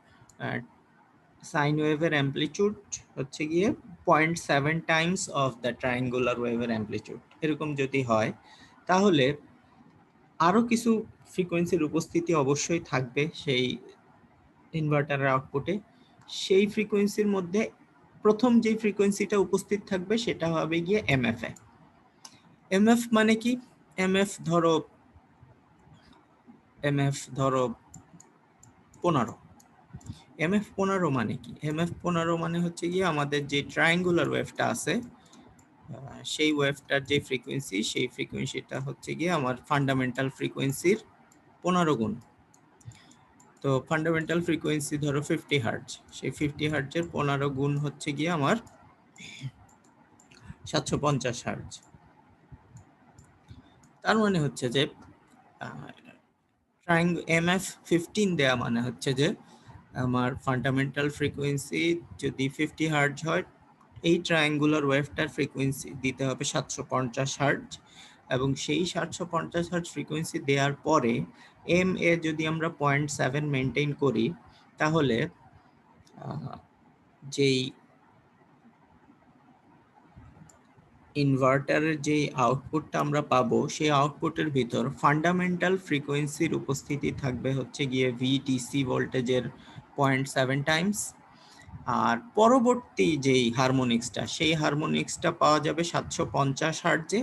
সাইন ওয়েভের অ্যামপ্লিটিউড হচ্ছে গিয়ে 0.7 টাইমস অফ দ্য ট্রায়াঙ্গুলার ওয়েভের অ্যামপ্লিটিউড, এরকম যদি হয় তাহলে আরও কিছু ফ্রিকোয়েন্সির উপস্থিতি অবশ্যই থাকবে সেই ইনভার্টারের আউটপুটে। সেই ফ্রিকোয়েন্সির মধ্যে প্রথম যে ফ্রিকোয়েন্সিটা উপস্থিত থাকবে সেটা হবে গিয়ে এমএফ। এমএফ মানে কি, এমএফ ধরো 15। এমএফ 15 মানে কি, এমএফ 15 মানে হচ্ছে গিয়ে আমাদের যে ট্রায়াঙ্গুলার ওয়েভটা আছে সেই ওয়েভটার যে ফ্রিকোয়েন্সি সেই ফ্রিকোয়েন্সিটা হচ্ছে গিয়ে আমার ফান্ডামেন্টাল ফ্রিকোয়েন্সির 15 গুণ। তো ফান্ডামেন্টাল ফ্রিকোয়েন্সি ধরো 50 হার্টজ, সেই 50 হার্টজের 15 গুণ হচ্ছে গিয়ে আমার 750 হার্টজ। তার মানে হচ্ছে যে MF 15 দেয়া মানে হচ্ছে যে আমার ফান্ডামেন্টাল ফ্রিকোয়েন্সি যদি 50 হার্টজ হয়, এই ট্রায়াঙ্গুলার ওয়েভটার ফ্রিকোয়েন্সি দিতে হবে 750 হার্টজ, এবং সেই 750 হার্টজ ফ্রিকোয়েন্সি দেওয়ার পরে যদি আমরা 0.7 মেনটেন করি, তাহলে যেই ইনভার্টারের যে আউটপুটটা আমরা পাবো, সেই আউটপুটের ভিতর ফান্ডামেন্টাল ফ্রিকোয়েন্সির উপস্থিতি থাকবে হচ্ছে গিয়ে VDC ভোল্টেজের 0.7 টাইমস, আর পরবর্তী যেই হারমোনিক্সটা, সেই হারমোনিক্সটা পাওয়া যাবে 750 হার্টজে,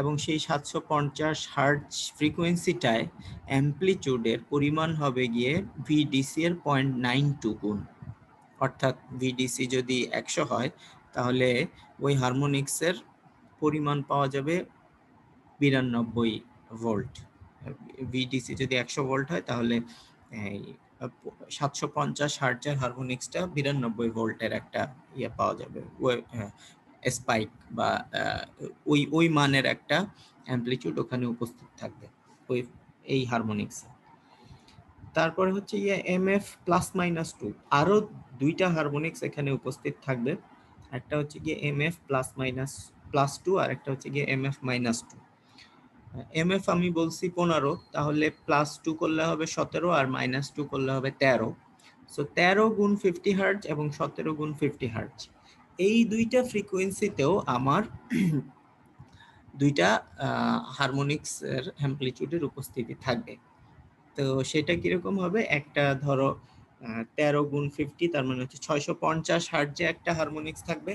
এবং সেই 750 হার্টজ ফ্রিকোয়েন্সিটায় অ্যাম্পলিটিউডের পরিমাণ হবে গিয়ে VDC এর 0.92 গুণ। অর্থাৎ VDC যদি 100 হয়, তাহলে ওই হারমোনিক্সের পরিমাণ পাওয়া যাবে 92 ভোল্ট। VDC যদি 100 ভোল্ট হয়, তাহলে 750 হার্টজের হারমোনিক্সটা 92 ভোল্টের একটা ইয়ে পাওয়া যাবে, স্পাইক বা ওই ওই মানের একটা অ্যাম্পলিটিউড ওখানে উপস্থিত থাকবে ওই এই হারমোনিক্সে। তারপরে হচ্ছে MF +-2, আরো দুইটা হারমোনিক্স এখানে উপস্থিত থাকবে। একটা হচ্ছে গিয়ে MF +-2 আর একটা হচ্ছে গিয়ে MF -2। MF আমি বলছি 15, তাহলে +2 করলে হবে 17 আর -2 করলে হবে 13। সো 13 গুণ 50 হার্টজ এবং 17 গুণ 50 হার্টজ, এই দুইটা ফ্রিকোয়েন্সিতেও আমার দুইটা হারমোনিক্সের অ্যাম্পলিটিউডের উপস্থিতি থাকবে। তো সেটা কিরকম হবে, একটা ধরো 13 গুণ 50, তার মানে হচ্ছে 650 হার্টজে একটা হারমোনিক্স থাকবে,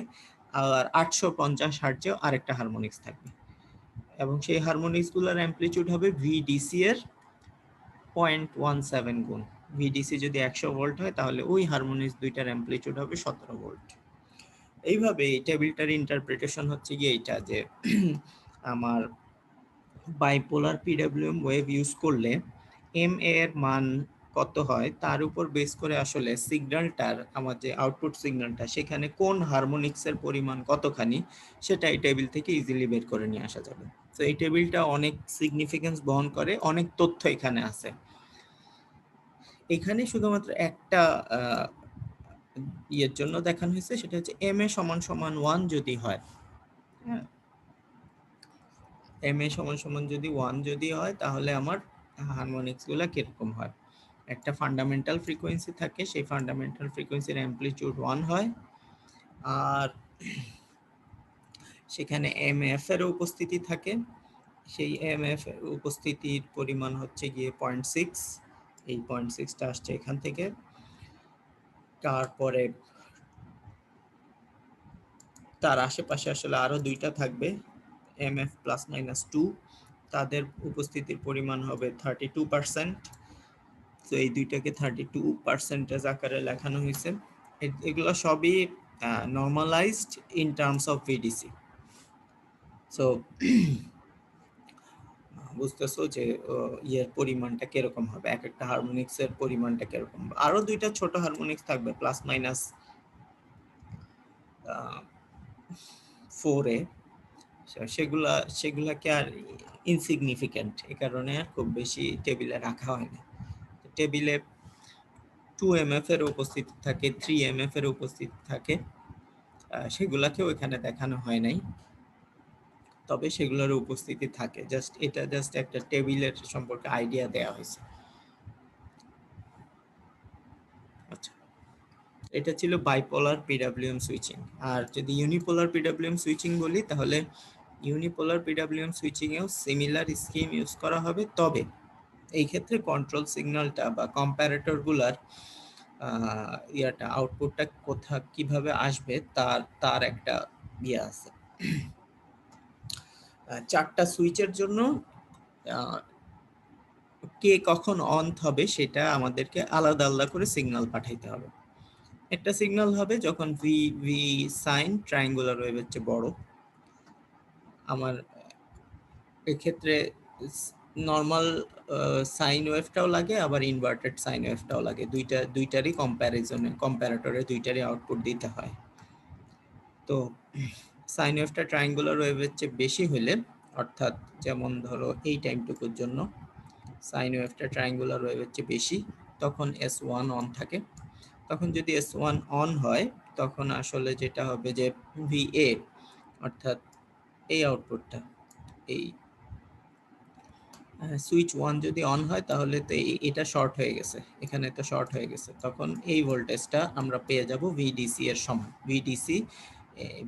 আর 850 হার্টজেও আরেকটা হারমোনিক্স থাকবে, এবং সেই হারমোনিক্স গুলোর অ্যাম্পলিটিউড হবে VDC এর 0.17 গুণ। VDC যদি 100 ভোল্ট হয়, তাহলে ওই হারমোনিক্স দুইটার অ্যাম্পলিটিউড হবে 17 ভোল্ট। এইভাবে এই টেবিলটার ইন্টারপ্রিটেশন হচ্ছে গিয়ে এইটা, যে আমার বাইপোলার PWM ওয়েভ ইউজ করলে MA এর মান কত হয়, তার উপর বেস করে আসলে সিগন্যালটার, আমার যে আউটপুট সিগন্যালটা, সেখানে কোন হারমোনিক্সের পরিমাণ কতখানি, সেটা এই টেবিল থেকে ইজিলি বের করে নিয়ে আসা যাবে। তো এই টেবিলটা অনেক সিগনিফিকেন্স বহন করে, অনেক তথ্য এখানে আছে। এখানে শুধুমাত্র একটা ইয়ের জন্য দেখানো হয়েছে, সেটা হচ্ছে MA = 1 যদি হয়, হ্যাঁ, MA = যদি 1 যদি হয়, তাহলে আমার হারমোনিক্স গুলা কিরকম হয়। একটা ফান্ডামেন্টাল ফ্রিকোয়েন্সি থাকে, সেই ফান্ডামেন্টাল ফ্রিকোয়েন্সির অ্যাম্পলিটিউড 1 হয়, আর সেখানে MF এর উপস্থিতি থাকে, সেই MF এর উপস্থিতির পরিমাণ হচ্ছে গিয়ে 0.6, এই 0.6টা আসছে এখান থেকে। তারপরে তার আশেপাশে আসলে আরো দুইটা থাকবে, MF +-2, তাদের উপস্থিতির পরিমাণ হবে 32%। তো এই দুইটাকে 32% আকারে লেখানো হয়েছে। এগুলো সবই normalised in terms of VDC। So বুঝতেছো যে ইয়ের পরিমাণটা কিরকম হবে, এক একটা হারমোনিক্সের পরিমাণটা কিরকম হবে। আরো দুইটা ছোট হারমোনিক্স থাকবে +-4 সেগুলাকে আর ইনসিগনিফিক্যান্ট, এই কারণে আর খুব বেশি টেবিলে রাখা হয় না। টেবিলে 2MF এর উপস্থিতি থাকে, 3MF এর উপস্থিতি থাকে, সেগুলাকেও এখানে দেখানো হয় নাই, তবে সেগুলোর উপস্থিতি থাকে। এটা জাস্ট একটা টেবিলের সম্পর্কে আইডিয়া দেওয়া হয়েছে। আচ্ছা, এটা ছিল বাইপোলার PWM সুইচিং। আর যদি ইউনিপোলার PWM সুইচিং বলি, তাহলে ইউনিপোলার PWM সুইচিং এও সিমিলার স্কিম ইউজ করা হবে, তবে এই ক্ষেত্রে কন্ট্রোল সিগন্যালটা বা কম্প্যারেটর গুলার ইয়াটা, আউটপুটটা কিভাবে আসবে, তার একটা ইয়ে আছে। 4টা সুইচের জন্য কে কখন অন হবে, সেটা আমাদেরকে আলাদা আলাদা করে সিগন্যাল পাঠাইতে হবে। একটা সিগন্যাল হবে যখন ভি সাইন ট্রায়াঙ্গুলার ওয়েভের চেয়ে বড়। আমার এক্ষেত্রে নর্মাল সাইন ওয়েভটাও লাগে, আবার ইনভার্টেড সাইন ওয়েভটাও লাগে, দুইটারই কম্প্যারেটরে দুইটারই আউটপুট দিতে হয়। তো সাইন ওয়েভটা ট্রায়াঙ্গুলার ওয়েভের চেয়ে বেশি হলে, অর্থাৎ যেমন ধরো এই টাইমটুকুর জন্য সাইন ওয়েভটা ট্রায়াঙ্গুলার ওয়েভের চেয়ে বেশি, তখন S1 অন থাকে। তখন যদি S1 অন হয়, তখন আসলে যেটা হবে যে VA, অর্থাৎ এই আউটপুটটা, এই সুইচ 1 যদি অন হয় তাহলে তো এটা শর্ট হয়ে গেছে, এখানে তো শর্ট হয়ে গেছে, তখন এই ভোল্টেজটা আমরা পেয়ে যাব VDC এর সমান। VDC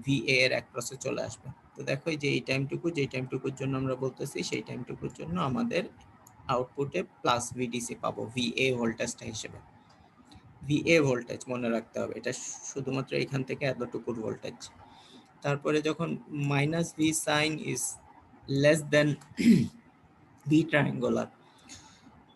VA এর অ্যাক্রসে চলে আসবে। তো দেখো যে এই টাইমটুকু, যে টাইমটুকুর জন্য আমরা বলতেছি, সেই টাইমটুকুর জন্য আমাদের আউটপুটে প্লাস VDC পাবো VA ভোল্টেজটা হিসেবে। VA ভোল্টেজ মনে রাখতে হবে, এটা শুধুমাত্র এখান থেকে এতটুকুর ভোল্টেজ। তারপরে যখন minus V sine is less than V triangular,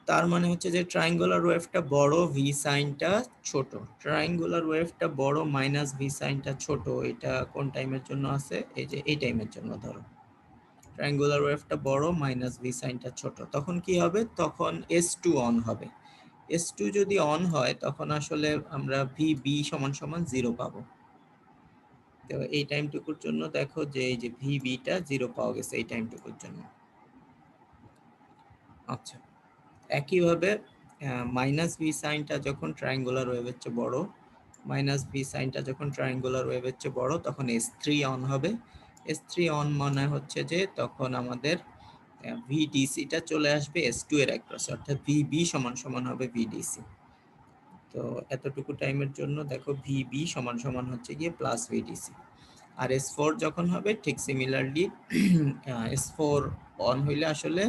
তার মানে হচ্ছে যে ট্রায়াঙ্গুলার ওয়েভটা বড়, ভি সাইনটা ছোট। ট্রায়াঙ্গুলার ওয়েভটা বড়, মাইনাস ভি সাইনটা ছোট। এটা কোন টাইমের জন্য আছে? এই যে এই টাইমের জন্য ধরো ট্রায়াঙ্গুলার ওয়েভটা বড়, মাইনাস ভি সাইনটা ছোট, তখন কি হবে? তখন S2 অন হবে। S2 যদি অন হয় তখন আসলে আমরা VB সমান সমান 0 পাবো। তো এই টাইমটুকুর জন্য দেখো যে এই যে VBটা 0 পাওয়া গেছে এই টাইমটুকুর জন্য। আচ্ছা, একইভাবে মাইনাস ভি সাইনটা যখন ট্রায়াঙ্গুলার ওয়েভের চেয়ে বড়, মাইনাস ভি সাইনটা যখন ট্রায়াঙ্গুলার ওয়েভের চেয়ে বড়, তখন S3 অন হবে। S3 অন মানে হচ্ছে যে তখন আমাদের VDCটা চলে আসবে S2 এর অ্যাক্রসে, অর্থাৎ VB সমান সমান হবে VDC। তো এতটুকু টাইমের জন্য দেখো VB সমান সমান হচ্ছে গিয়ে প্লাস VDC। আর S4 যখন হবে ঠিক সিমিলারলি S4 অন হইলে আসলে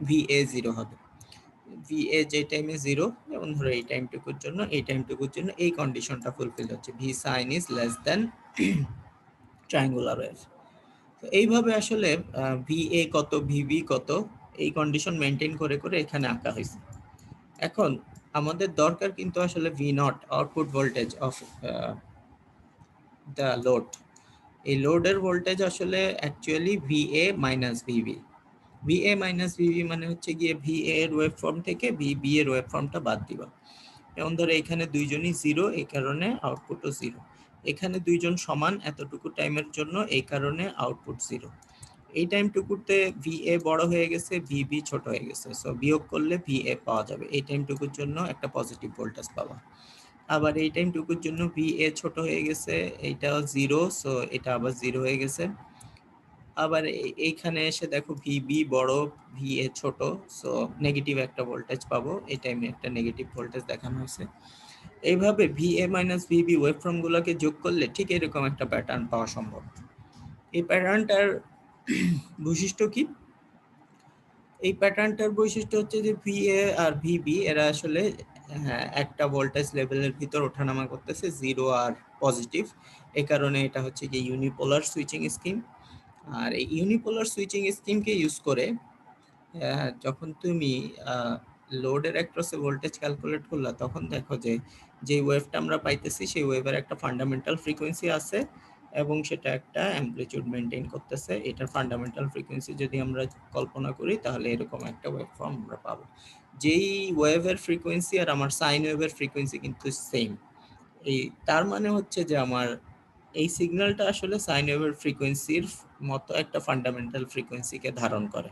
VA 0 হবে। VA যে টাইমে 0, যেমন ধরো এই টাইমটুকুর জন্য, এই টাইমটুকুর জন্য এই কন্ডিশনটা ফুলফিল হচ্ছে, V sin is less than triangular wave। তো এইভাবে আসলে VA কত, VB কত, এই কন্ডিশন মেনটেন করে করে এখানে আঁকা হয়েছে। এখন আমাদের দরকার কিন্তু আসলে V0, output voltage of the load. এই লোডের ভোল্টেজ আসলে actually VA minus VB। VA minus VB মানে হচ্ছে গিয়ে VA এর ওয়েভ ফর্ম থেকে VB এর ওয়েভ ফর্মটা বাদ দিবা। যেমন ধরো এখানে দুইজনই 0, এই কারণে আউটপুটও 0। এখানে দুইজন সমান এতটুকু টাইমের জন্য, এই কারণে আউটপুট 0। এই টাইমটুকুতে VA বড় হয়ে গেছে, VB ছোট হয়ে গেছে, সো বিয়োগ করলে VA পাওয়া যাবে। এই টাইমটুকুর জন্য একটা পজিটিভ ভোল্টেজ পাবা। আবার এই টাইমটুকুর জন্য VA ছোট হয়ে গেছে, এইটাও 0, সো এটা আবার 0 হয়ে গেছে। আবার এইখানে এসে দেখো VB বড়, VA ছোট, সো নেগেটিভ একটা ভোল্টেজ পাবো। এই টাইমে একটা নেগেটিভ ভোল্টেজ দেখানো হয়েছে। এইভাবে VA মাইনাস VB ওয়েভফর্ম গুলোকে যোগ করলে ঠিক এরকম একটা প্যাটার্ন পাওয়া সম্ভব। এই প্যাটার্নটার বৈশিষ্ট্য কি? এই প্যাটার্নটার বৈশিষ্ট্য হচ্ছে যে VA আর VB এরা আসলে একটা ভোল্টেজ লেভেলের ভিতর ওঠানামা করতেছে, 0 আর পজিটিভ। এই কারণে এটা হচ্ছে কি ইউনিপোলার সুইচিং স্কিম। আর এই ইউনিপোলার সুইচিং স্কিমকে ইউজ করে যখন তুমি লোডের অ্যাক্রসে ভোল্টেজ ক্যালকুলেট করলা, তখন দেখো যে যে ওয়েভটা আমরা পাইতেছি সেই ওয়েভের একটা ফান্ডামেন্টাল ফ্রিকোয়েন্সি আছে এবং সেটা একটা অ্যামপ্লিটিউড মেনটেন করতেছে। এটার ফান্ডামেন্টাল ফ্রিকোয়েন্সি যদি আমরা কল্পনা করি তাহলে এরকম একটা ওয়েভ ফর্ম আমরা পাবো। যেই ওয়েভের ফ্রিকোয়েন্সি আর আমার সাইন ওয়েভের ফ্রিকোয়েন্সি কিন্তু সেম। এই তার মানে হচ্ছে যে আমার এই সিগন্যালটা আসলে সাইন ওয়েভের ফ্রিকোয়েন্সির মতো একটা ফান্ডামেন্টাল ফ্রিকোয়েন্সিকে ধারণ করে।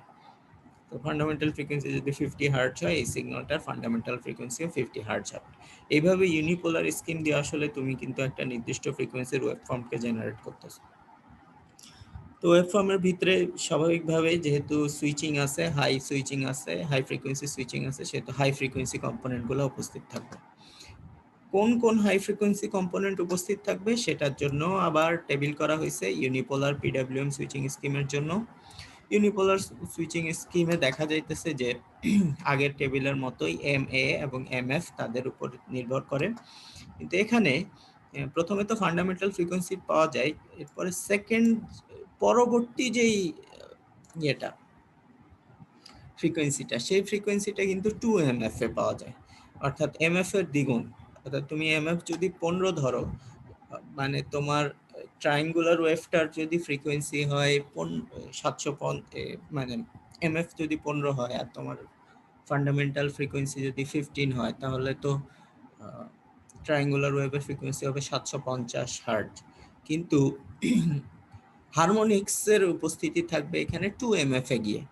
তো ফান্ডামেন্টাল ফ্রিকোয়েন্সি যদি 50 হার্টজ হয়, এই সিগন্যালটার ফান্ডামেন্টাল ফ্রিকোয়েন্সিও 50 হার্টজ হবে। এইভাবে ইউনিপোলার স্কিম দিয়ে আসলে তুমি কিন্তু একটা নির্দিষ্ট ফ্রিকোয়েন্সির ওয়েভফর্মকে জেনারেট করতেছো। তো ওয়েভফর্মের ভিতরে স্বাভাবিকভাবে যেহেতু সুইচিং আছে, হাই সুইচিং আছে, হাই ফ্রিকোয়েন্সি সুইচিং আছে, সেহেতু হাই ফ্রিকোয়েন্সি কম্পোনেন্টগুলো উপস্থিত থাকবে। কোন কোন হাই ফ্রিকোয়েন্সি কম্পোনেন্ট উপস্থিত থাকবে সেটার জন্য আবার টেবিল করা হয়েছে ইউনিপোলার পিডব্লিউএম সুইচিং স্কিমের জন্য। ইউনিপোলার সুইচিং স্কিমে দেখা যাইতেছে যে আগের টেবিলের মতোই MA এবং MF তাদের উপর নির্ভর করে, কিন্তু এখানে প্রথমে তো ফান্ডামেন্টাল ফ্রিকোয়েন্সি পাওয়া যায়, এরপরে সেকেন্ড পরবর্তী যেই ইয়েটা ফ্রিকোয়েন্সিটা, সেই ফ্রিকোয়েন্সিটা কিন্তু 2MF এ পাওয়া যায়, অর্থাৎ MF এর দ্বিগুণ। অর্থাৎ তুমি MF যদি 15 ধরো, মানে তোমার ট্রায়াঙ্গুলার ওয়েভটার যদি ফ্রিকোয়েন্সি হয় 750, মানে এমএফ যদি 15 হয় আর তোমার ফান্ডামেন্টাল ফ্রিকোয়েন্সি যদি 15 হয়, তাহলে তো ট্রায়াঙ্গুলার ওয়েভের ফ্রিকোয়েন্সি হবে 750 হার্টজ। কিন্তু হারমোনিক্সের উপস্থিতি থাকবে এখানে 2 এমএফ এ গিয়ে,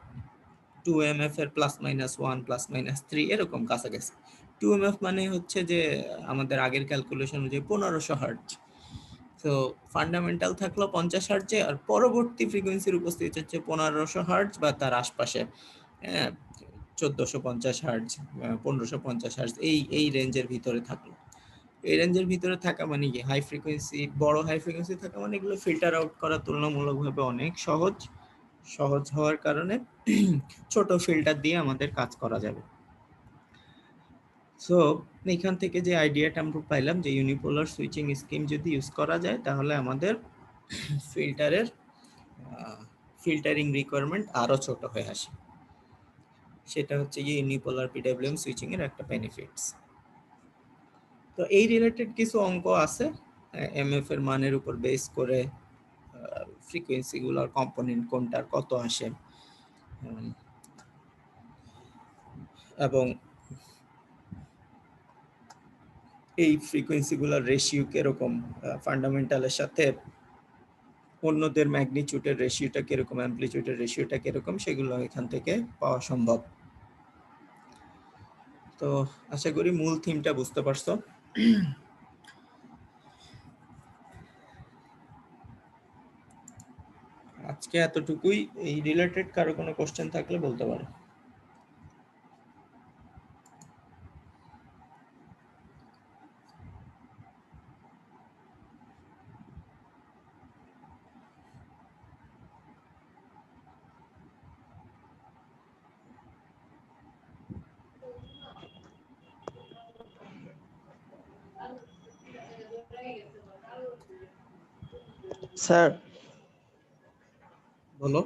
2 এমএফ এর +-1 +-3 এরকম কাছাকাছি। 2 এমএফ মানে হচ্ছে যে আমাদের আগের ক্যালকুলেশন অনুযায়ী 1500 হার্টজ। তো ফান্ডামেন্টাল থাকলো 50 হার্টজে, আর পরবর্তী ফ্রিকোয়েন্সির উপস্থিতি হচ্ছে 1500 হার্টজ বা তার আশপাশে, হ্যাঁ, 1450 হার্টজ, 1550 হার্টজ, এই রেঞ্জের ভিতরে থাকলো। এই রেঞ্জের ভিতরে থাকা মানে কি হাই ফ্রিকোয়েন্সি, বড় হাই ফ্রিকোয়েন্সি থাকা মানে এগুলো ফিল্টার আউট করা তুলনামূলকভাবে অনেক সহজ। সহজ হওয়ার কারণে ছোট ফিল্টার দিয়ে আমাদের কাজ করা যাবে। সো এখান থেকে যে আইডিয়াটা আমরা পাইলাম যে ইউনিপোলার সুইচিং স্কিম যদি ইউজ করা যায়, তাহলে আমাদের ফিল্টারিং রিকোয়ারমেন্ট আরো ছোট হয়ে আসে। সেটা হচ্ছে গিয়ে ইউনিপোলার পিডব্লিউএম সুইচিং এর একটা বেনিফিটস। তো এই রিলেটেড কিছু অঙ্ক আছে এমএফ এর মানের উপর বেস করে, ফ্রিকোয়েন্সি গুলোর কম্পোনেন্ট কোনটার কত আসে, এবং এই ফ্রিকোয়েন্সি গুলোর রেশিও কিরকম, ফান্ডামেন্টালের সাথে অন্যদের ম্যাগনিটিউডের রেশিওটা কিরকম, অ্যামপ্লিটিউডের রেশিওটা কিরকম, সেগুলো এখান থেকে পাওয়া সম্ভব। তো আশা করি মূল থিমটা বুঝতে পারছো। আজকে এতটুকুই। এই রিলেটেড কারো কোনো কোশ্চেন থাকলে বলতে পারো। স্যার বলো।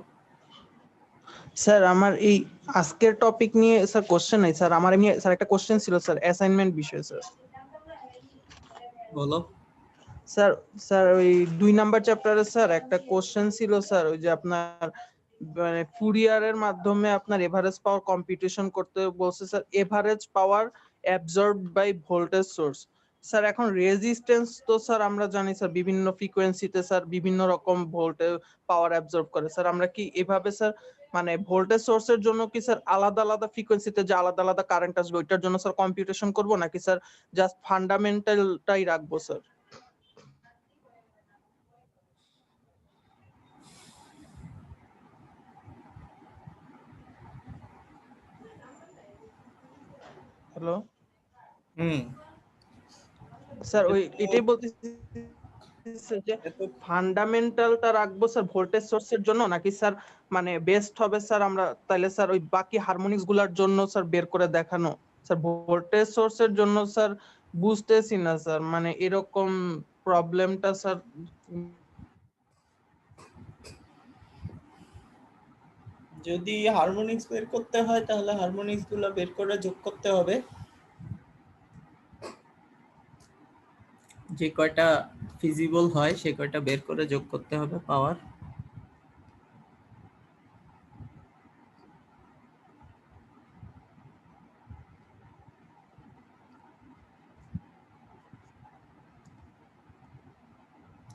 স্যার আমার এই আজকের টপিক নিয়ে স্যার কোশ্চেন নাই স্যার, আমার এমনি স্যার একটা কোশ্চেন ছিল স্যার অ্যাসাইনমেন্ট বিষয়ে স্যার। বলো। স্যার স্যার ওই 2 নাম্বার চ্যাপ্টারে স্যার একটা কোশ্চেন ছিল স্যার, ওই যে আপনার মানে ফুরিয়ারের মাধ্যমে আপনার এভারেজ পাওয়ার কম্পিউটেশন করতে বলছে sir, average power absorbed by voltage source. Sir এখন রেজিস্ট্যান্স তো স্যার আমরা জানি স্যার বিভিন্ন ফ্রিকোয়েন্সিতে স্যার বিভিন্ন রকম ভোল্টেজ পাওয়ার অ্যাবজর্ব করে স্যার, আমরা কি এভাবে স্যার মানে ভোল্টেজ সোর্সের জন্য কি স্যার আলাদা আলাদা ফ্রিকোয়েন্সিতে যে আলাদা আলাদা কারেন্ট আসবে ওইটার জন্য স্যার কম্পিউটেশন করব, নাকি স্যার জাস্ট ফান্ডামেন্টালটাই রাখবো স্যার? হ্যালো হুম। স্যার, ওই এটাই বলতেছি যে ফান্ডামেন্টালটা রাখবো স্যার ভোল্টেজ সোর্সের জন্য, নাকি স্যার মানে বেস্ট হবে স্যার আমরা তাহলে স্যার ওই বাকি হারমোনিক্স গুলার জন্য স্যার বের করে দেখানো? স্যার ভোল্টেজ সোর্সের জন্য স্যার বুঝতেছি না স্যার, মানে এরকম প্রবলেমটা স্যার। যদি হারমোনিক্স বের করতে হয় তাহলে হারমোনিক্স গুলো বের করে যোগ করতে হবে, যে কয়টা ফিজিবল হয় সে কয়টা বের করে যোগ করতে হবে পাওয়ার।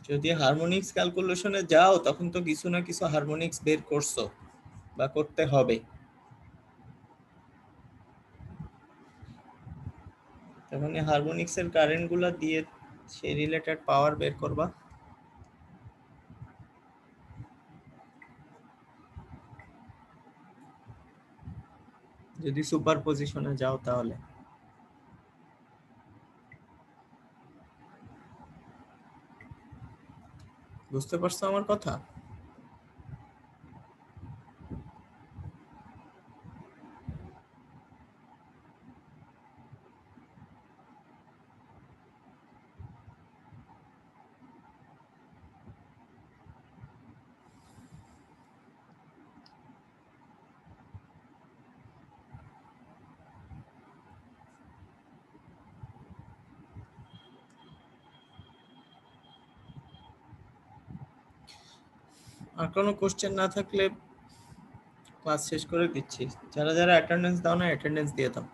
যদি হারমোনিক্স ক্যালকুলেশনে যাও তখন তো কিছু না কিছু হারমোনিক্স বের করছো বা করতে হবে, তখন এই হারমোনিক্স এর কারেন্ট গুলো দিয়ে সেই রিলেটেড পাওয়ার বের করবা। যদি সুপার পজিশনে যাও তাহলে। বুঝতে পারছো আমার কথা? আর কোনো কোশ্চেন না থাকলে ক্লাস শেষ করে দিচ্ছি। যারা যারা অ্যাটেন্ডেন্স দাও না অ্যাটেন্ডেন্স দিয়ে দাও।